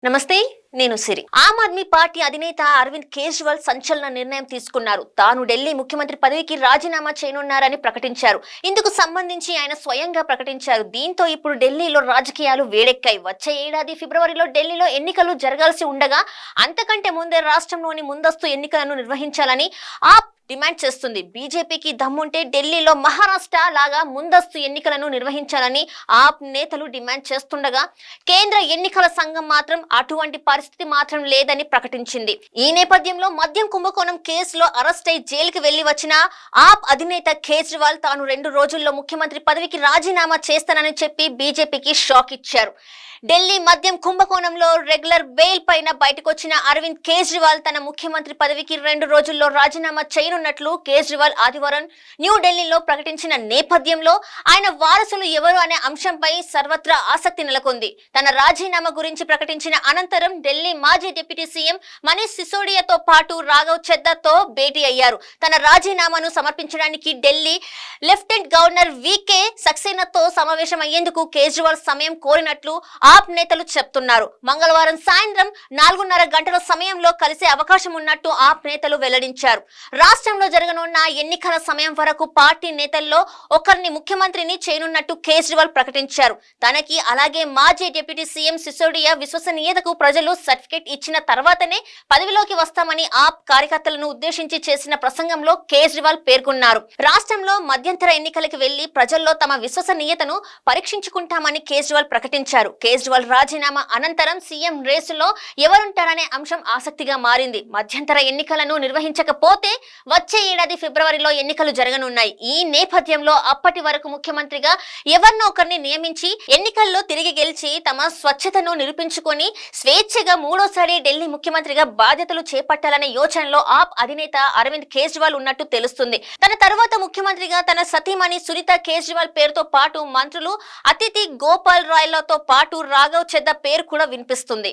నమస్తే. నేను సిరి. ఆమ్ ఆద్మీ పార్టీ అధినేత అరవింద్ కేజ్రీవాల్ సంచలన నిర్ణయం తీసుకున్నారు. తాను ఢిల్లీ ముఖ్యమంత్రి పదవికి రాజీనామా చేయనున్నారని ప్రకటించారు. ఇందుకు సంబంధించి ఆయన స్వయంగా ప్రకటించారు. దీంతో ఇప్పుడు ఢిల్లీలో రాజకీయాలు వేడెక్కాయి. వచ్చే ఏడాది ఫిబ్రవరిలో ఢిల్లీలో ఎన్నికలు జరగాల్సి ఉండగా అంతకంటే ముందే రాష్ట్రంలోని ముందస్తు ఎన్నికలను నిర్వహించాలని ఆప్ డిమాండ్ చేస్తుంది. బీజేపీకి దమ్ముంటే ఢిల్లీలో మహారాష్ట్ర లాగా ముందస్తు ఎన్నికలను నిర్వహించాలని ఆప్ నేతలు డిమాండ్ చేస్తుండగా కేంద్ర ఎన్నికల సంఘం మాత్రం అటువంటి పరిస్థితి మాత్రం లేదని ప్రకటించింది. ఈ నేపథ్యంలో మద్యం కుంభకోణం కేసులో అరెస్ట్ అయి జైలుకి వెళ్లి వచ్చిన ఆప్ అధినేత కేజ్రీవాల్ తాను 2 రోజుల్లో ముఖ్యమంత్రి పదవికి రాజీనామా చేస్తానని చెప్పి బీజేపీకి షాక్ ఇచ్చారు. ఢిల్లీ మద్యం కుంభకోణంలో రెగ్యులర్ బెయిల్ పైన బయటకొచ్చిన అరవింద్ కేజ్రీవాల్ తన ముఖ్యమంత్రి పదవికి 2 రోజుల్లో రాజీనామా చేయనున్నట్లు కేజ్రీవాల్ ఆదివారం న్యూఢిల్లీలో ప్రకటించిన నేపథ్యంలో ఆయన వారసులు ఎవరు అనే అంశంపై సర్వత్రా ఆసక్తి నెలకొంది. తన రాజీనామా గురించి ప్రకటించిన అనంతరం ఢిల్లీ మాజీ డిప్యూటీ సీఎం మనీష్ సిసోడియాతో పాటు రాఘవ్ చెద్దాతో భేటీ అయ్యారు. తన రాజీనామాను సమర్పించడానికి ఢిల్లీ లెఫ్టినెంట్ గవర్నర్ వికే సక్సేనాతో సమావేశమయ్యేందుకు కేజ్రీవాల్ సమయం కోరినట్లు ఆప్ నేతలు చెప్తున్నారు. మంగళవారం సాయంత్రం 4:30 గంటల సమయంలో కలిసే అవకాశం ఉన్నట్టు ఆప్ నేతలు వెల్లడించారు. రాష్ట్రంలో జరగనున్న ఎన్నికల సమయం వరకు పార్టీ నేతల్లో ఒకరిని ముఖ్యమంత్రిని చేయనున్నట్టు కేజ్రీవాల్ ప్రకటించారు. తనకి అలాగే మాజీ డిప్యూటీ సీఎం సిసోడియా విశ్వసనీయతకు ప్రజలు సర్టిఫికెట్ ఇచ్చిన తర్వాతనే పదవిలోకి వస్తామని ఆప్ కార్యకర్తలను ఉద్దేశించి చేసిన ప్రసంగంలో కేజ్రీవాల్ పేర్కొన్నారు. రాష్ట్రంలో మధ్యంతర ఎన్నికలకు వెళ్లి ప్రజల్లో తమ విశ్వసనీయతను పరీక్షించుకుంటామని కేజ్రీవాల్ ప్రకటించారు. కేజ్రీవాల్ రాజీనామా అనంతరం సీఎం రేసులో ఎవరుంటారనే అంశం ఆసక్తిగా మారింది. మధ్యంతర ఎన్నికలను నిర్వహించకపోతే వచ్చే ఏడాది ఫిబ్రవరిలో ఎన్నికలు జరగనున్నాయి. ఈ నేపథ్యంలో అప్పటి వరకు ముఖ్యమంత్రిగా ఎవరినో ఒకరిని నియమించి ఎన్నికల్లో తిరిగి గెలిచి తమ స్వచ్ఛతను నిరూపించుకొని స్వేచ్ఛగా మూడోసారి ఢిల్లీ ముఖ్యమంత్రిగా బాధ్యతలు చేపట్టాలనే యోచనలో ఆప్ అధినేత అరవింద్ కేజ్రీవాల్ ఉన్నట్టు తెలుస్తుంది. తన తర్వాత ముఖ్యమంత్రిగా తన సతీమణి సునీత కేజ్రీవాల్ పేరుతో పాటు మంత్రులు అతిథి గోపాల్ రాయ్లతో పాటు రాఘవ్ చెద్దా పేరు కూడా వినిపిస్తుంది.